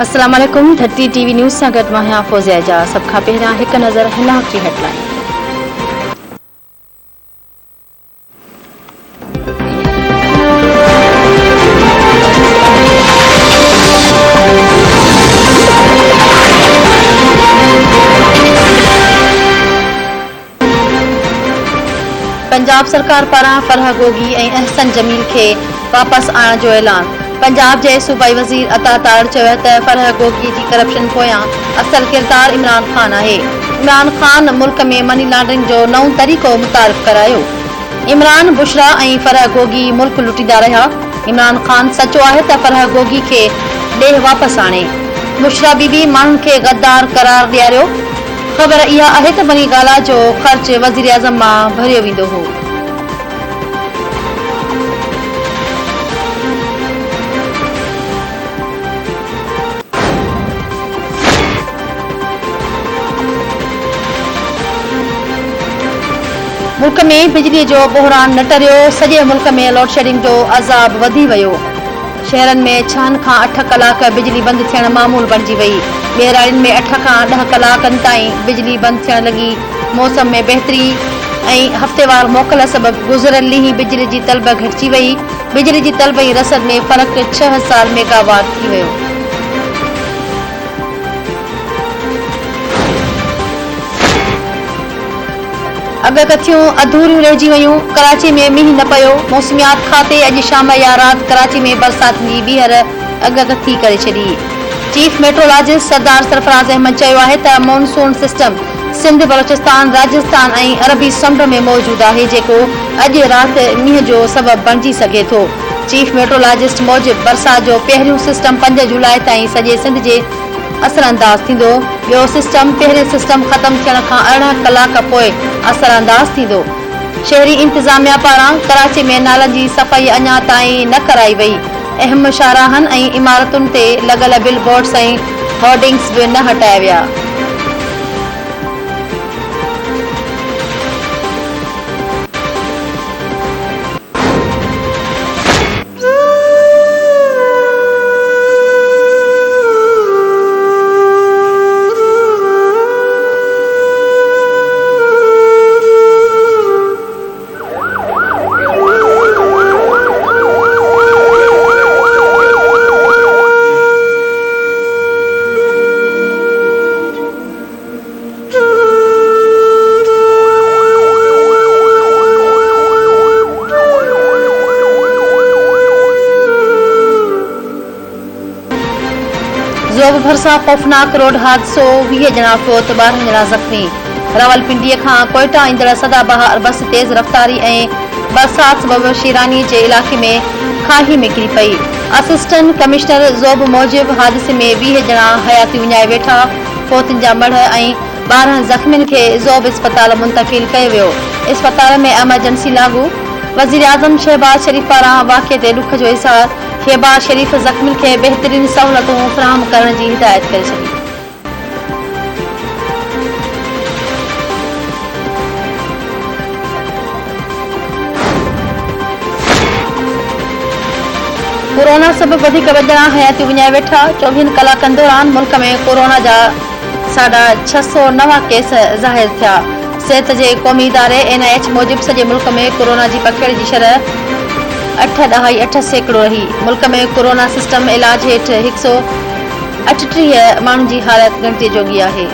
अस्सलाम वालेकुम। धरती टीवी न्यूज़ से गॾु मां आहियां फौज़िया जा। सभ खां पहिरियां हिकु नज़र हिन वक़्त जी हेडलाइन। पंजाब सरकार पारां फरह गोगी ऐं अहसन जमील खे वापसि आणण जो ऐलान। पंजाब जे सूबाई वज़ीर अता तारड़ चयो त फरह गोगी जी करप्शन पोयां असल किरदार इमरान खान आहे। इमरान खान मुल्क में मनी लॉन्ड्रिंग जो नओं तरीक़ो मुतारिफ़ करायो। इमरान, बुशरा ऐं फरह गोगी मुल्क लुटींदा रहिया। इमरान खान सचो आहे त फरह गोगी खे ॾे वापसि आणे। बुशरा बीबी माण्हुनि खे गद्दार करार ॾियारियो। ख़बर इहा आहे त बनी गाला जो ख़र्च वज़ीर आज़म मां भरियो वेंदो हो। मुल्क में बिजली जो बहरान न टरियो। सॼे मुल्क में लोड शेडिंग जो अज़ाब वधी वियो। शहरनि में 6 खां 8 कलाक बिजली बंदि थियण मामूल बणिजी वई। ॿिए में 8 खां 10 कलाकनि ताईं बिजली बंदि थियण लॻी। मौसम में बहितरी ऐं हफ़्तेवार मोकल सबबि गुज़िरियल ॾींहुं बिजली जी तलब घटिजी वई। बिजली जी तलब ऐं रसद में फ़र्क़ु 6000 मेगावाट थी वियो। अगकथियूं अधूरियूं रहिजी वयूं। कराची में मींहुं न पियो। मौसमियात खाते अॼु शाम या राति कराची में बरसाति जी ॿीहर अगकथी करे छॾी। चीफ मेट्रोलॉजिस्ट सरदार सरफराज़ अहमद चयो आहे त मॉनसून सिस्टम सिंध, बलोचिस्तान, राजस्थान ऐं अरबी समुंड में मौजूदु आहे, जेको अॼु राति मींहं जो सबबु बणिजी सघे थो। चीफ मेट्रोलॉजिस्ट मूजिबि बरसाति जो पहिरियों सिस्टम 5 जुलाई ताईं सॼे सिंध जे असरअंदाज थींदो। ॿियो सिस्टम पहिरें सिस्टम ख़तम थियण खां 18 कलाक पोइ असरअंदाज थींदो। शहरी इंतिज़ामिया पारां कराची में नालनि जी सफ़ाई अञा ताईं न कराई वई। अहम शाहराहनि ऐं इमारतुनि ते लॻल बिल बोर्ड्स ऐं होर्डिंग्स बि न हटाया विया। ज़ोब भरसां खौफनाक रोड हादसो, 20 ॼणा फौत, 12 ॼणा ज़ख़्मी। रावलपिंडीअ खां कोयटा ईंदड़ सदाबहार बस तेज़ रफ़्तारी ऐं बरसात सबबि शीरानी जे इलाक़े में खाही में किरी पई। असिस्टेंट कमिश्नर ज़ोब मूजिबि हादिसे में 20 ॼणा हयाती विञाए वेठा। फौतनि जा मढ़ ऐं 12 ज़ख़्मियुनि खे ज़ोब इस्पताल मुंतक़िल कयो वियो। इस्पताल में एमरजेंसी लागू। वज़ीर आज़म शहबाज शरीफ़ पारां वाक़िए ते ॾुख जो इज़हार। शहबाज शरीफ़ ज़ख़्मियुनि खे बहितरीन सहूलतूं फ़राहम करण जी हिदायत करे छॾी। कोरोना सबबि वधीक ॼणा हयाती विञाए वेठा। 24 कलाकनि दौरान मुल्क में कोरोना जा 650 नवां केस ज़ाहिर थिया। सिहत जे क़ौमी इदारे NIH मूजिबि सॼे मुल्क में कोरोना जी पकड़ जी शरह 8.8% रही। मुल्क में कोरोना सिस्टम इलाज हेठि 138 माण्हुनि जी हालत ॻणितीअ जोगी आहे।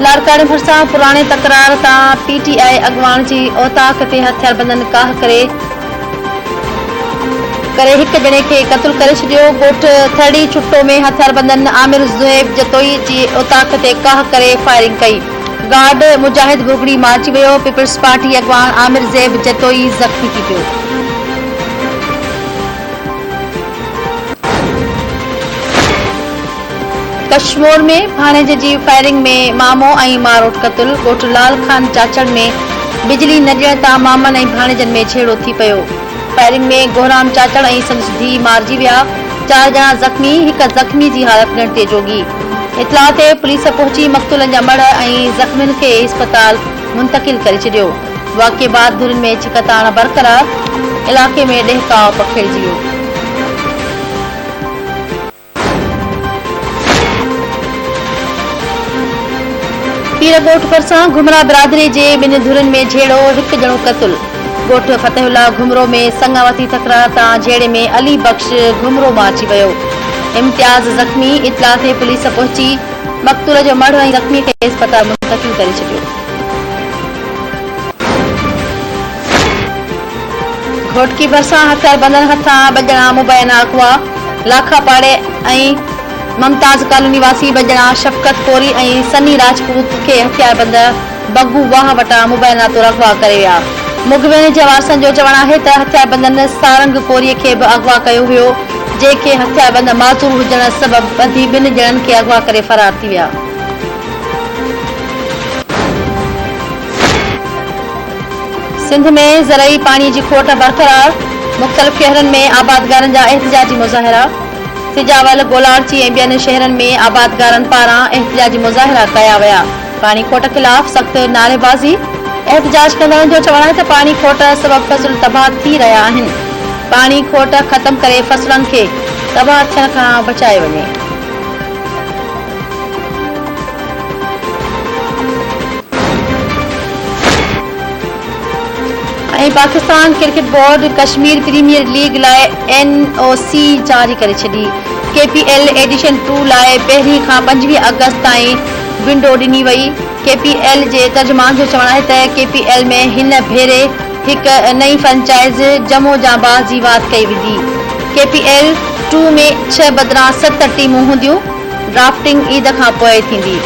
लाड़काने भरसां पुराणे तकरार तां PTI अॻवान जी औताक ते हथियारबंदनि काह करे हिकु ॼणे खे क़त्ल करे छॾियो। ॻोठ थड़ी छुट्टो में हथियारबंदनि आमिर ज़ुहैब जतोई जी औताक ते काह करे फायरिंग कई। गार्ड मुजाहिद बुगड़ी मारिजी वियो। पीपल्स पार्टी अॻवान आमिर ज़ुहैब जतोई ज़ख़्मी थी पियो। कश्मीर में भाणेजे जी फायरिंग में मामो ऐं मारोट क़त्ल। ॻोठ लाल खान चाचड़ में बिजली न ॾियण तां मामनि ऐं भाणेजनि में छेड़ो थी पियो। फायरिंग में गोहराम चाचड़ ऐं संदसि धीउ मारिजी विया। 4 ॼणा ज़ख़्मी, हिक ज़ख़्मी जी हालत ॻणितीअ जोगी। इतलाह ते पुलिस पहुची मक़तूलनि जा मड़ ऐं ज़ख़्मियुनि खे इस्पताल मुंतक़िल करे छॾियो। वाक़े बाद धुरियुनि में छिकताण बरक़रार, इलाक़े में ॾहकाउ पखिड़िजी वियो। पीर ॻोठ भरिसां घुमरा बिरादरी जे 2 धुरियुनि में झेड़ो, 1 ॼणो क़तल। ॻोठ फतेहुल्ला घुमरो में संगावती तकरार तां झेड़े में अली बख्श घुमरो मां अची वियो। इम्तियाज़ ज़ख़्मी, इतलाह ते पुलिस पहुची मक़तूल जो मड़ ऐं ज़ख़्मी खे इस्पताल मुंतक़िल करे छॾियो। घोटकी भरिसां हथियार बंदनि हथां 2 ॼणा मुबैना अगवा। लाखा पाड़े ऐं ममताज़ कॉलोनी वासी 2 ॼणा शफ़क़त कोरी ऐं सनी राजपूत खे हथियारबंद बग्गू वाह वटां मुबैना तौर अगवा करे विया। मुगविन जे वारसनि जो चवणु आहे त हथियारबंदनि सारंग कोरीअ खे बि अगवा कयो हुयो, जंहिंखे हथियारबंद माज़ूर हुजण सबबि ॿधी 2 ॼणनि खे अगवा करे फरार थी विया। सिंध में ज़रई पाणी जी खोट बरक़रार, मुख़्तलिफ़ शहरनि में आबादगारनि जा एहतिजाजी मुज़ाहिरा। सिजावल, गोलारची ऐं ॿियनि शहरनि में आबादगारनि पारां एहतिजाजी मुज़ाहिरा कया विया। पाणी खोट ख़िलाफ़ सख़्त नारेबाज़ी। एहतिजाज कंदड़नि जो चवणु आहे त पाणी खोट सबबि फ़सुल तबाह थी रहिया आहिनि। पाणी खोट ख़तमु करे फ़सुलनि खे तबाह थियण खां बचाए वञे। ऐं Pakistan Cricket Board Kashmir Premier League लाइ NOC जारी करे छॾी। KPL एडिशन 2 लाइ 1 खां 25 अगस्त ताईं विंडो ॾिनी वई। KPL जे तर्जुमान जो चवणु आहे त KPL में हिन भेरे हिक नई फ्रेंचाइज़ जमो जांबाज़ जी वात कई वेंदी। KPL 2 में 6 बदिरां 7 टीमूं हूंदियूं। ड्राफ्टिंग ईद खां पोइ थींदी।